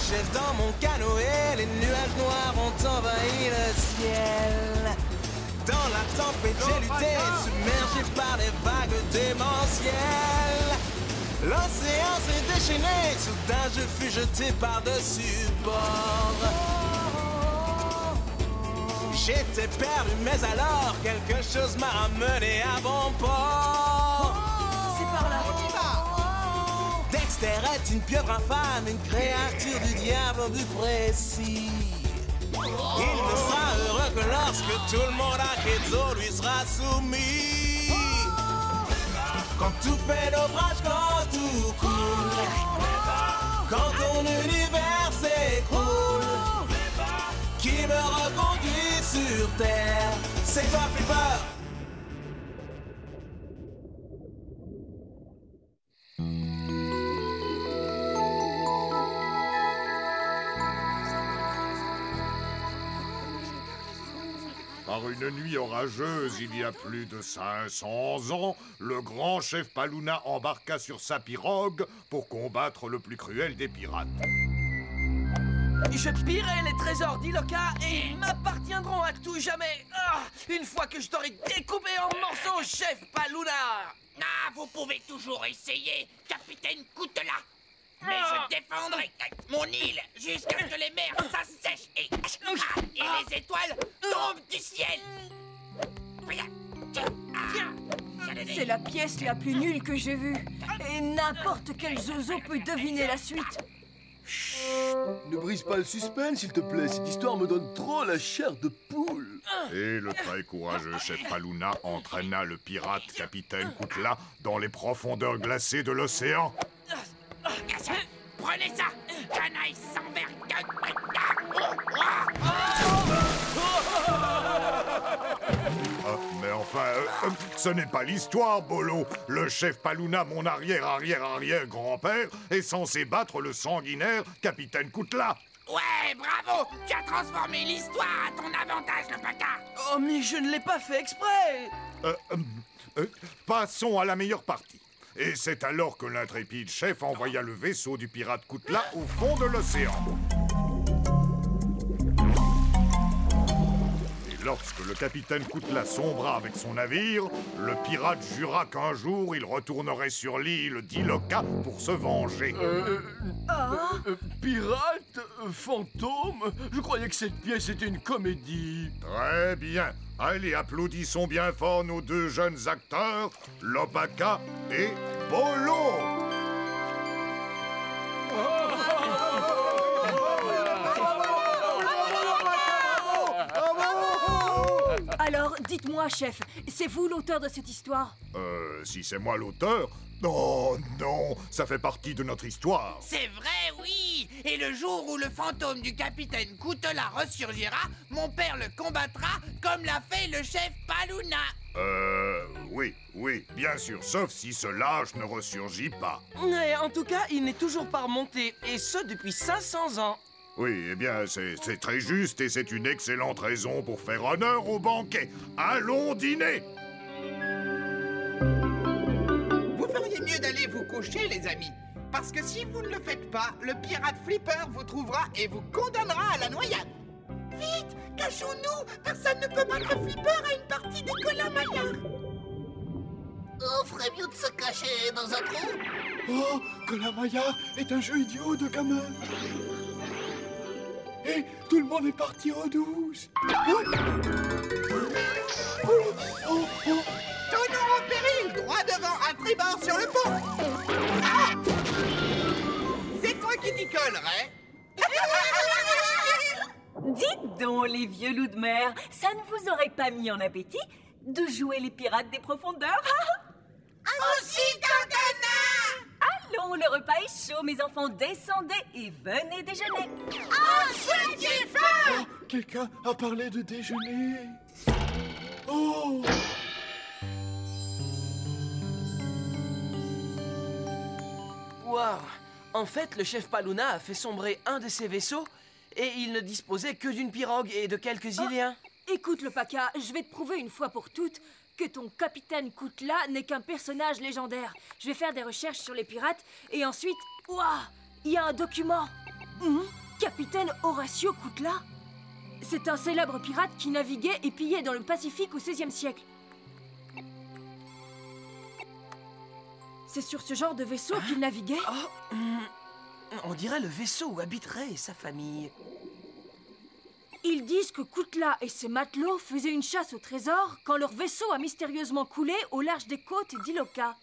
cachais dans mon canoë, les nuages noirs ont envahi le ciel. Dans la tempête, j'ai lutté, submergé par des vagues démentielles. L'océan s'est déchaîné, soudain je fus jeté par-dessus bord. J'étais perdu, mais alors quelque chose m'a ramené à bon port. C'est par là. Dexter est une pieuvre infâme, une créature du diable au but précis. Il ne sera heureux que lorsque tout le monde à Quetzal lui sera soumis. Quand tout fait naufrage, quand tout coule, quand ton univers s'écroule, qui me reconduit sur terre, c'est toi Flipper. Par une nuit orageuse, il y a plus de 500 ans, le grand chef Paluna embarqua sur sa pirogue pour combattre le plus cruel des pirates. Je pillerai les trésors d'Iloka et ils m'appartiendront à tout jamais. Une fois que je t'aurai découpé en morceaux, chef Paluna. Ah, vous pouvez toujours essayer, capitaine Coutela. Mais je défendrai mon île jusqu'à ce que les mers s'assèchent et les étoiles tombent du ciel. C'est la pièce la plus nulle que j'ai vue. Et n'importe quel zozo peut deviner la suite. Ne brise pas le suspense, s'il te plaît. Cette histoire me donne trop la chair de poule. Et le très courageux chef Paluna entraîna le pirate capitaine Coutela dans les profondeurs glacées de l'océan. Prenez ça, canaille sans vergogne. Mais enfin, ce n'est pas l'histoire, Bolo. Le chef Paluna, mon arrière-arrière-arrière-grand-père, est censé battre le sanguinaire capitaine Coutela. Ouais, bravo. Tu as transformé l'histoire à ton avantage, le bâtard. Oh, mais je ne l'ai pas fait exprès. Passons à la meilleure partie. Et c'est alors que l'intrépide chef envoya le vaisseau du pirate Coutela au fond de l'océan. Et lorsque le capitaine Coutela sombra avec son navire, le pirate jura qu'un jour il retournerait sur l'île d'Iloka pour se venger. Pirate? Fantôme? Je croyais que cette pièce était une comédie. Très bien. Allez, applaudissons bien fort nos deux jeunes acteurs, Lopaka et Bolo. Alors, dites-moi, chef, c'est vous l'auteur de cette histoire? Si c'est moi l'auteur? Oh non, ça fait partie de notre histoire. C'est vrai, oui. Et le jour où le fantôme du capitaine Coutela ressurgira, mon père le combattra comme l'a fait le chef Paluna. Oui, bien sûr, sauf si ce lâche ne ressurgit pas. Mais en tout cas, il n'est toujours pas remonté, et ce depuis 500 ans. Oui, eh bien, c'est très juste et c'est une excellente raison pour faire honneur au banquet. Allons dîner! Vous feriez mieux d'aller vous coucher, les amis. Parce que si vous ne le faites pas, le pirate Flipper vous trouvera et vous condamnera à la noyade. Vite, cachons-nous. Personne ne peut battre Flipper à une partie des Colin-Maillard. On ferait mieux de se cacher dans un trou. Oh, Colin-Maillard est un jeu idiot de gamin. Et tout le monde est parti en douce. Tonneau en péril, droit devant, à tribord sur le pont. Ah, c'est toi qui t'y collerais. Dites donc, les vieux loups de mer, ça ne vous aurait pas mis en appétit de jouer les pirates des profondeurs? Aussi, Tantana! Allons, le repas est chaud, mes enfants, descendez et venez déjeuner. Oh, j'ai faim! Quelqu'un a parlé de déjeuner. Oh! Waouh! En fait, le chef Paluna a fait sombrer un de ses vaisseaux et il ne disposait que d'une pirogue et de quelques Iliens. Écoute, le Paca, je vais te prouver une fois pour toutes que ton capitaine Coutela n'est qu'un personnage légendaire. Je vais faire des recherches sur les pirates et ensuite... Waouh! Il y a un document. Capitaine Horatio Koutla? C'est un célèbre pirate qui naviguait et pillait dans le Pacifique au XVIe siècle. C'est sur ce genre de vaisseau qu'il naviguait? On dirait le vaisseau où habiterait sa famille. Ils disent que Koutla et ses matelots faisaient une chasse au trésor quand leur vaisseau a mystérieusement coulé au large des côtes d'Iloka.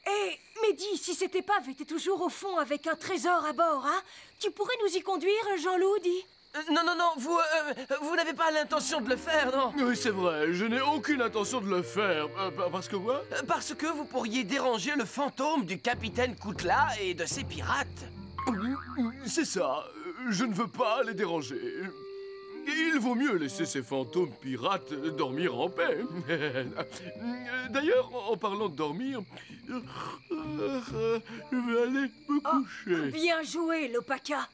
Et Mehdi, si cette épave était toujours au fond avec un trésor à bord, hein, tu pourrais nous y conduire, Jean-Loup, dit? Non, vous n'avez pas l'intention de le faire, non? Oui, c'est vrai, je n'ai aucune intention de le faire. Parce que quoi? Parce que vous pourriez déranger le fantôme du capitaine Koutla et de ses pirates. C'est ça, je ne veux pas les déranger. Il vaut mieux laisser ces fantômes pirates dormir en paix. D'ailleurs, en parlant de dormir, je vais aller me coucher. Bien joué, Lopaka.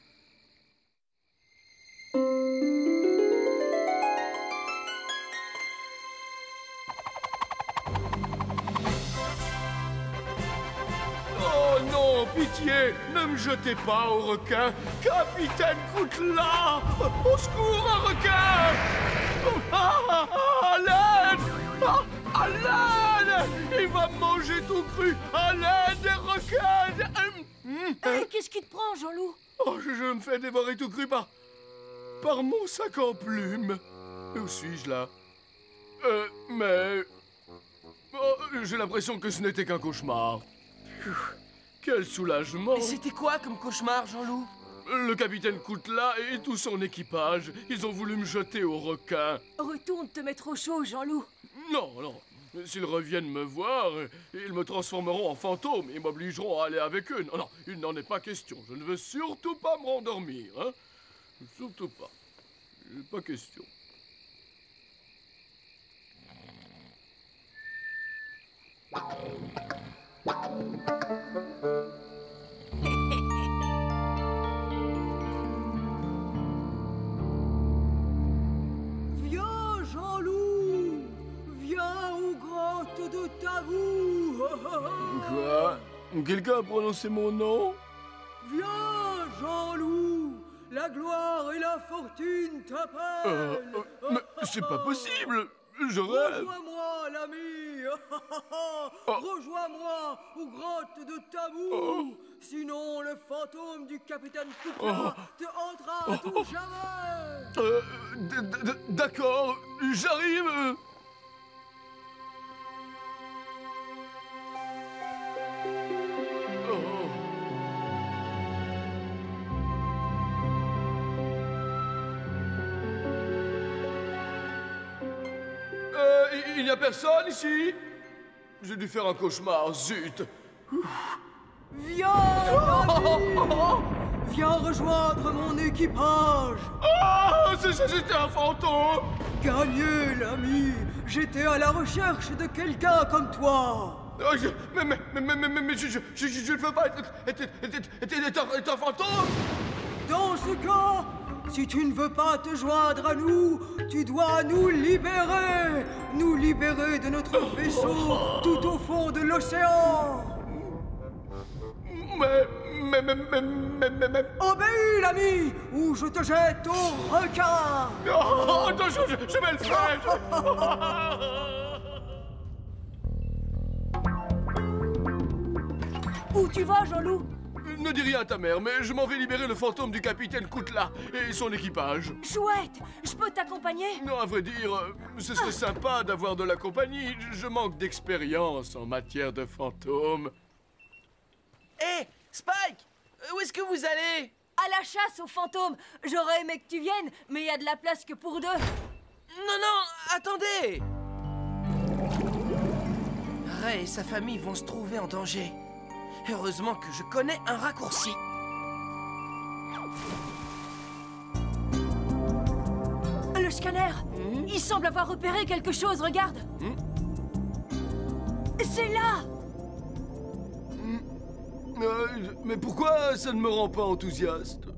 Oh non, pitié, ne me jetez pas au requin. Capitaine Koutla, au secours, un requin! À l'aide! À l'aide! Il va me manger tout cru! À l'aide, des requins! Qu'est-ce qui te prend, Jean-Loup? Oh, je me fais dévorer tout cru par mon sac en plumes. Où suis-je là? Oh, j'ai l'impression que ce n'était qu'un cauchemar. Quel soulagement! Et c'était quoi comme cauchemar, Jean-Loup? Le capitaine Koutla et tout son équipage, ils ont voulu me jeter au requin. Retourne te mettre au chaud, Jean-Loup. Non. S'ils reviennent me voir, ils me transformeront en fantôme et m'obligeront à aller avec eux. Non, il n'en est pas question. Je ne veux surtout pas me rendormir, hein? Surtout pas. Pas question. Viens, Jean-Loup, viens aux grottes de Tavou. Quoi? Quelqu'un a prononcé mon nom? Viens, Jean-Loup, la gloire et la fortune t'appellent. Mais c'est pas possible. Je rêve. Rejoins-moi, l'ami. Rejoins-moi aux grottes de Tavou. Sinon, le fantôme du capitaine Koutla te hantera à tout jamais. D'accord, j'arrive. Il n'y a personne ici? J'ai dû faire un cauchemar, zut. Viens, l'ami. Viens rejoindre mon équipage. C'était un fantôme. Gagné, l'ami. J'étais à la recherche de quelqu'un comme toi. Mais je ne veux pas être un fantôme. Dans ce cas, si tu ne veux pas te joindre à nous, tu dois nous libérer de notre vaisseau tout au fond de l'océan. Mais... Obéis, l'ami, ou je te jette au requin. Attention, je vais le faire. Où tu vas, Jean-Loup? Ne dis rien à ta mère, mais je m'en vais libérer le fantôme du capitaine Koutla et son équipage. Chouette, je peux t'accompagner? Non, à vrai dire, ce serait sympa d'avoir de la compagnie. Je manque d'expérience en matière de fantômes. Hé, Spike, où est-ce que vous allez? À la chasse aux fantômes. J'aurais aimé que tu viennes, mais il y a de la place que pour deux. Non, attendez! Ray et sa famille vont se trouver en danger. Heureusement que je connais un raccourci. Le scanner! Il semble avoir repéré quelque chose, regarde! C'est là! Mais pourquoi ça ne me rend pas enthousiaste?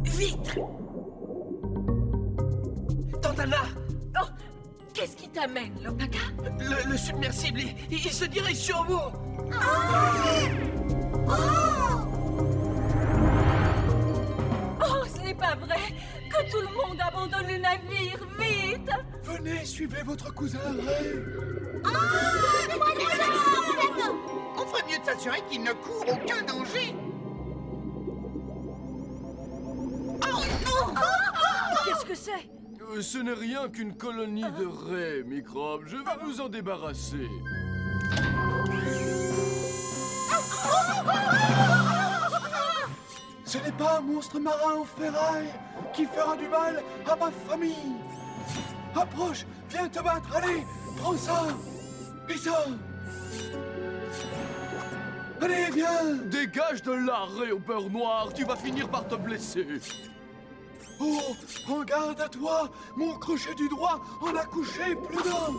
Vite! Tantana! Oh, qu'est-ce qui t'amène, Lopaka? Le submersible, il se dirige sur vous! Que tout le monde abandonne le navire, vite! Venez, suivez votre cousin Ray. On ferait mieux de s'assurer qu'il ne court aucun danger. Oh non! Qu'est-ce que c'est? Ce n'est rien qu'une colonie de raies, microbes. Je vais vous en débarrasser. Ce n'est pas un monstre marin en ferraille qui fera du mal à ma famille. Approche, viens te battre, allez, prends ça et ça. Allez, viens. Dégage de là, raie au beurre noir, tu vas finir par te blesser. Oh, regarde à toi, mon crochet du droit en a couché plus d'un.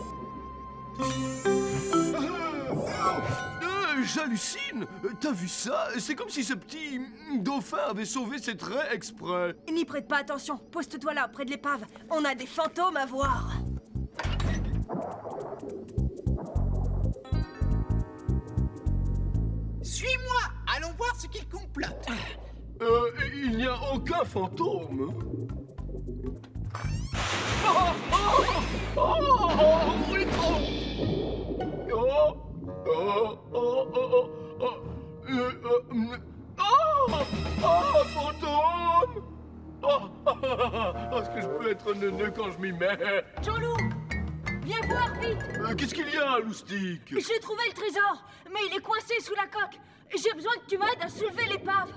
J'hallucine. T'as vu ça? C'est comme si ce petit dauphin avait sauvé ses traits exprès. N'y prête pas attention. Poste-toi là, près de l'épave. On a des fantômes à voir. Suis-moi, allons voir ce qu'il complote. Il n'y a aucun fantôme. Fantôme! Est-ce que je peux être neuneux quand je m'y mets? Jean-Loup, viens voir vite. Qu'est-ce qu'il y a, Loustic? J'ai trouvé le trésor, mais il est coincé sous la coque. J'ai besoin que tu m'aides à soulever l'épave.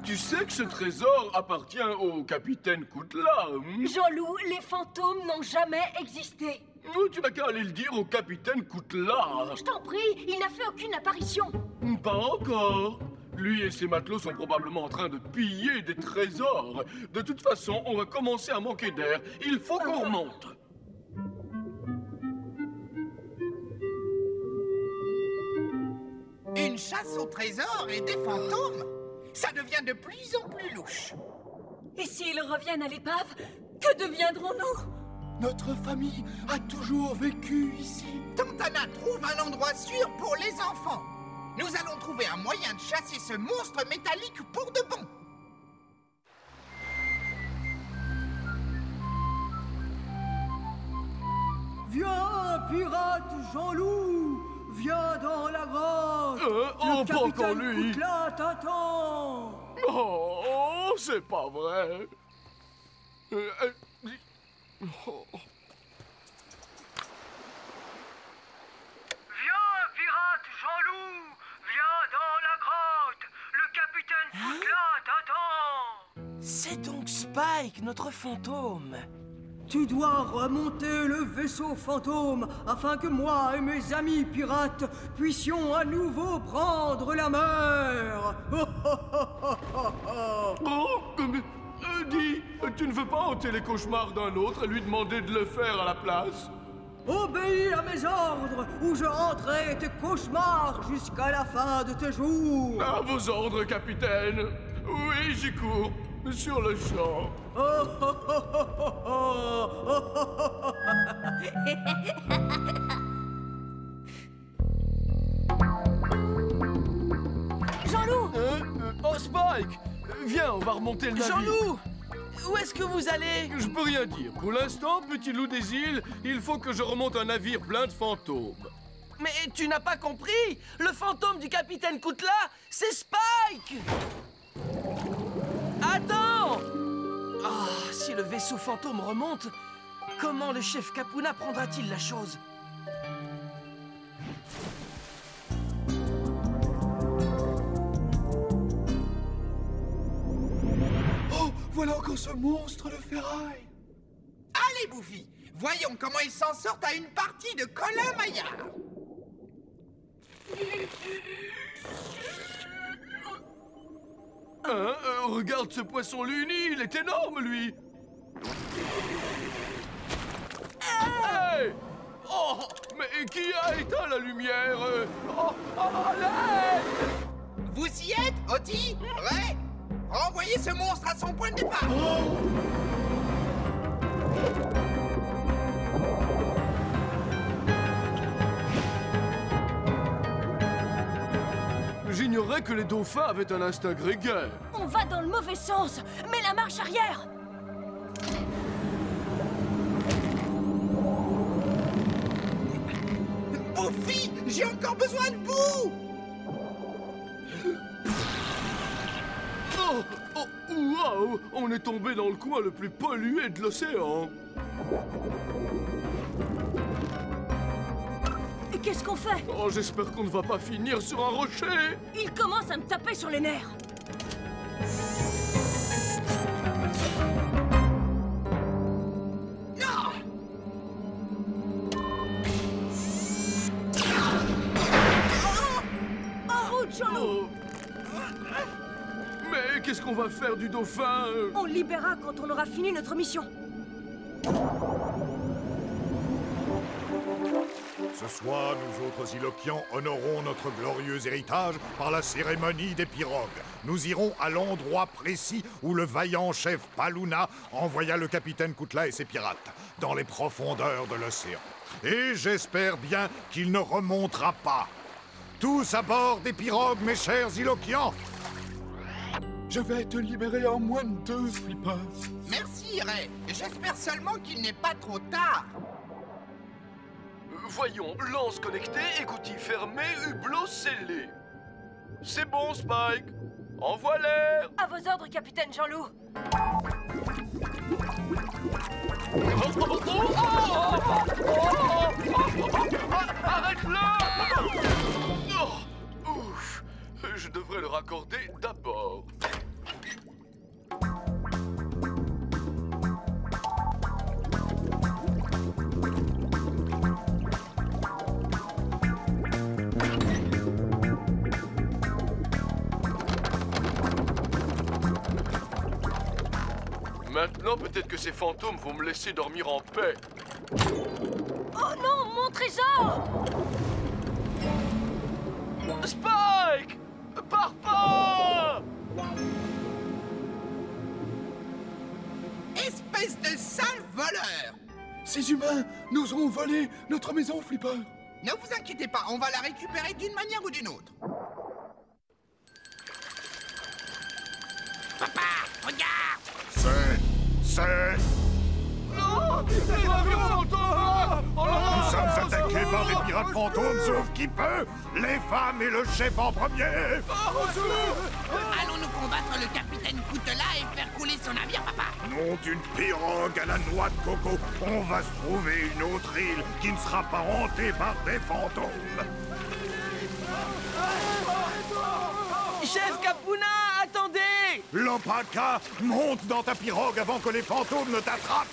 Tu sais que ce trésor appartient au capitaine Koutla. Jean-Loup, les fantômes n'ont jamais existé. Tu n'as qu'à aller le dire au capitaine Koutla. Je t'en prie, il n'a fait aucune apparition. Pas encore. Lui et ses matelots sont probablement en train de piller des trésors. De toute façon, on va commencer à manquer d'air. Il faut qu'on remonte. Une chasse au trésor et des fantômes? Ça devient de plus en plus louche. Et s'ils reviennent à l'épave, que deviendrons-nous? Notre famille a toujours vécu ici. Tantana trouve un endroit sûr pour les enfants. Nous allons trouver un moyen de chasser ce monstre métallique pour de bon. Viens, pirate Jean-Loup! Viens dans la grotte! Pas encore lui! Koutla t'attend! Oh, c'est pas vrai! Viens, pirate Jean-Loup! Viens dans la grotte! Le capitaine Koutla t'attend! C'est donc Spike, notre fantôme. Tu dois remonter le vaisseau fantôme afin que moi et mes amis pirates puissions à nouveau prendre la mer. Dis, tu ne veux pas hanter les cauchemars d'un autre et lui demander de le faire à la place? Obéis à mes ordres ou je hanterai tes cauchemars jusqu'à la fin de tes jours. À vos ordres, capitaine. Oui, j'y cours. Sur le champ. Jean-Loup! Oh, Spike! Viens, on va remonter le navire. Jean-Loup! Où est-ce que vous allez? Je peux rien dire. Pour l'instant, petit loup des îles, il faut que je remonte un navire plein de fantômes. Mais tu n'as pas compris? Le fantôme du capitaine Koutla, c'est Spike! Attends! Ah, si le vaisseau fantôme remonte, comment le chef Capouna prendra-t-il la chose? Oh, voilà encore ce monstre de ferraille! Allez, Bouffi, voyons comment ils s'en sortent à une partie de Colin Maillard. Regarde ce poisson luni, il est énorme, lui! Hey! Oh! Mais qui a éteint la lumière? Oh! À l'aide! Vous y êtes, Oti? Ouais? Renvoyez ce monstre à son point de départ. J'ignorais vrai que les dauphins avaient un instinct grégaire. On va dans le mauvais sens. Mets la marche arrière. Buffy, j'ai encore besoin de vous. Oh, oh, waouh! On est tombé dans le coin le plus pollué de l'océan. Et qu'est-ce qu'on fait? Oh, j'espère qu'on ne va pas finir sur un rocher. Il commence à me taper sur les nerfs. Non. En route, Jean-Loup. Oh. Mais qu'est-ce qu'on va faire du dauphin? On le libérera quand on aura fini notre mission. Ce soir, nous autres Ilokians honorons notre glorieux héritage par la cérémonie des pirogues. Nous irons à l'endroit précis où le vaillant chef Paluna envoya le capitaine Koutla et ses pirates, dans les profondeurs de l'océan. Et j'espère bien qu'il ne remontera pas. Tous à bord des pirogues, mes chers Ilokians! Je vais te libérer en moins de 2, Flipper. Merci, Ray. J'espère seulement qu'il n'est pas trop tard. Voyons, lance connectée, écoutille fermée, hublot scellé. C'est bon, Spike. Envoie l'air. À vos ordres, capitaine Jean-Loup. Arrête-le! Oh, ouf. Je devrais le raccorder d'abord. Maintenant, peut-être que ces fantômes vont me laisser dormir en paix. Oh non, mon trésor! Spike! Pars pas! Espèce de sale voleur! Ces humains nous ont volé notre maison, Flipper. Ne vous inquiétez pas, on va la récupérer d'une manière ou d'une autre. Papa, regarde! C'est... Nous sommes attaqués par des pirates fantômes, sauf qui peut! Les femmes et le chef en premier! Allons-nous combattre le capitaine Koutla et faire couler son navire, papa? Nom d'une pirogue à la noix de coco, on va se trouver une autre île qui ne sera pas hantée par des fantômes. Chef Capuna, attendez! Lopaka, monte dans ta pirogue avant que les fantômes ne t'attrapent!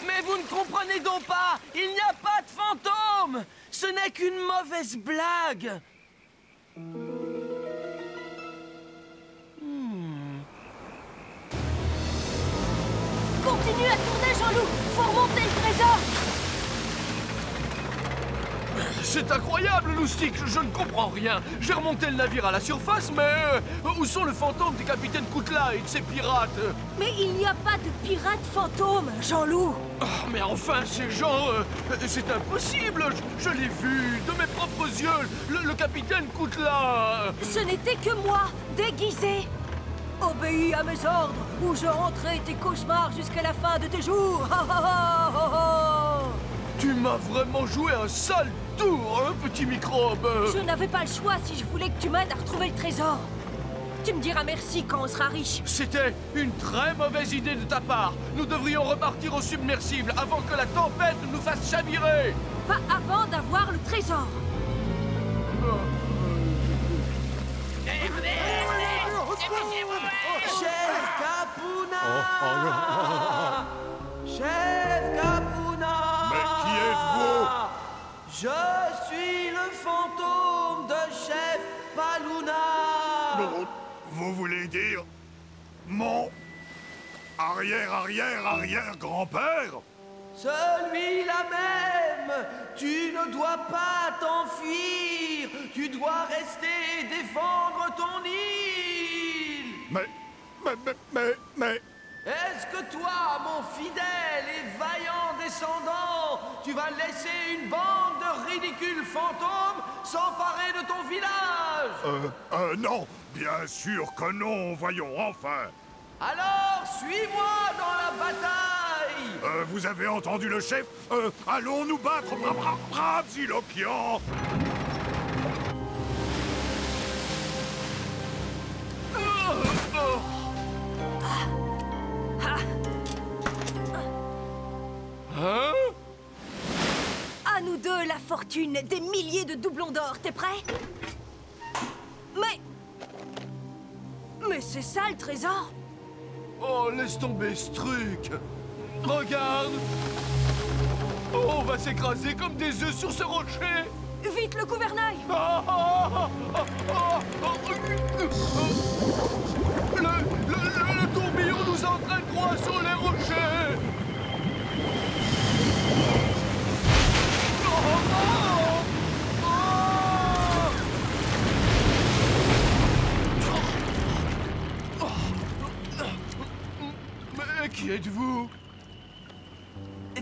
Mais vous ne comprenez donc pas! Il n'y a pas de fantômes! Ce n'est qu'une mauvaise blague! Continue à tourner, Jean-Loup! Faut remonter le trésor! C'est incroyable, Loustic, je ne comprends rien. J'ai remonté le navire à la surface, mais où sont le fantôme des capitaines Koutla et de ses pirates? Mais il n'y a pas de pirates fantômes, Jean-Loup! Oh, mais enfin, ces gens, c'est impossible. Je l'ai vu de mes propres yeux, le capitaine Koutla. Ce n'était que moi, déguisé! Obéis à mes ordres, ou je hanterai tes cauchemars jusqu'à la fin de tes jours! Ha, ha, ha, ha, ha. Tu m'as vraiment joué un sale tour, hein, petit microbe. Je n'avais pas le choix si je voulais que tu m'aides à retrouver le trésor. Tu me diras merci quand on sera riche. C'était une très mauvaise idée de ta part. Nous devrions repartir au submersible avant que la tempête nous fasse chavirer. Pas avant d'avoir le trésor. Chef Capuna! Chef Capuna! Mais qui êtes-vous? Je suis le fantôme de Chef Paluna! Vous voulez dire mon arrière-arrière-arrière-grand-père? Celui-là même! Tu ne dois pas t'enfuir! Tu dois rester et défendre ton île! Mais... Est-ce que toi, mon fidèle et vaillant descendant, tu vas laisser une bande de ridicules fantômes s'emparer de ton village? Non, bien sûr que non, voyons, enfin. Alors, suis-moi dans la bataille! Vous avez entendu le chef? Allons nous battre, braves Ilokians! Hein? À nous deux, la fortune des milliers de doublons d'or, t'es prêt? Mais c'est ça le trésor? Oh, laisse tomber ce truc! Regarde! Oh, on va s'écraser comme des œufs sur ce rocher! Vite, le gouvernail! Le tourbillon nous entraîne droit sur les rochers! Mais qui êtes-vous?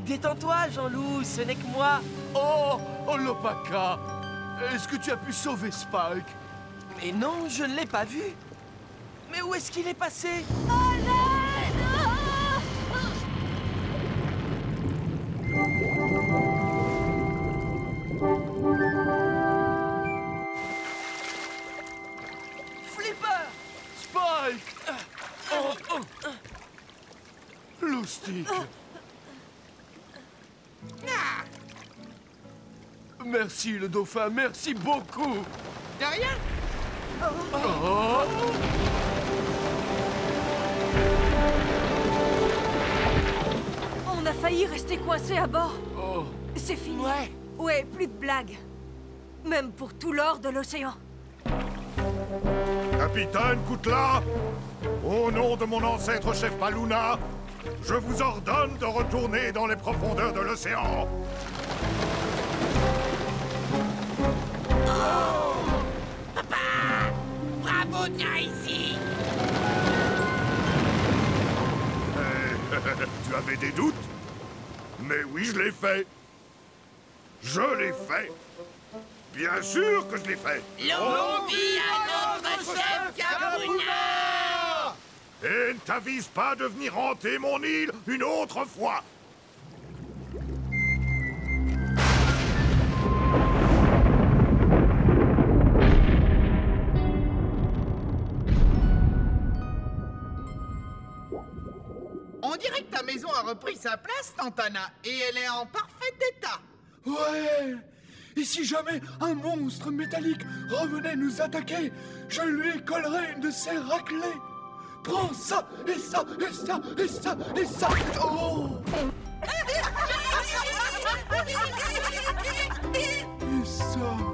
Détends-toi, Jean-Loup, ce n'est que moi. Oh, Lopaka! Est-ce que tu as pu sauver Spike? Mais non, je ne l'ai pas vu. Mais où est-ce qu'il est passé? Flipper! Spike! Loustic! Merci le dauphin, merci beaucoup! De rien. Oh. On a failli rester coincé à bord. Oh. C'est fini. Ouais, plus de blagues. Même pour tout l'or de l'océan. Capitaine Koutla, au nom de mon ancêtre chef Paluna, je vous ordonne de retourner dans les profondeurs de l'océan. Papa! Bravo, viens ici! Tu avais des doutes? Mais oui, je l'ai fait. Je l'ai fait. Bien sûr que je l'ai fait. Longue vie à notre chef Kabruna! Et ne t'avise pas de venir hanter mon île une autre fois. On dirait que ta maison a repris sa place, Tantana, et elle est en parfait état. Ouais! Et si jamais un monstre métallique revenait nous attaquer, je lui collerais une de ses raclées. Prends ça, et ça, et ça, et ça, et ça. Oh! Et ça.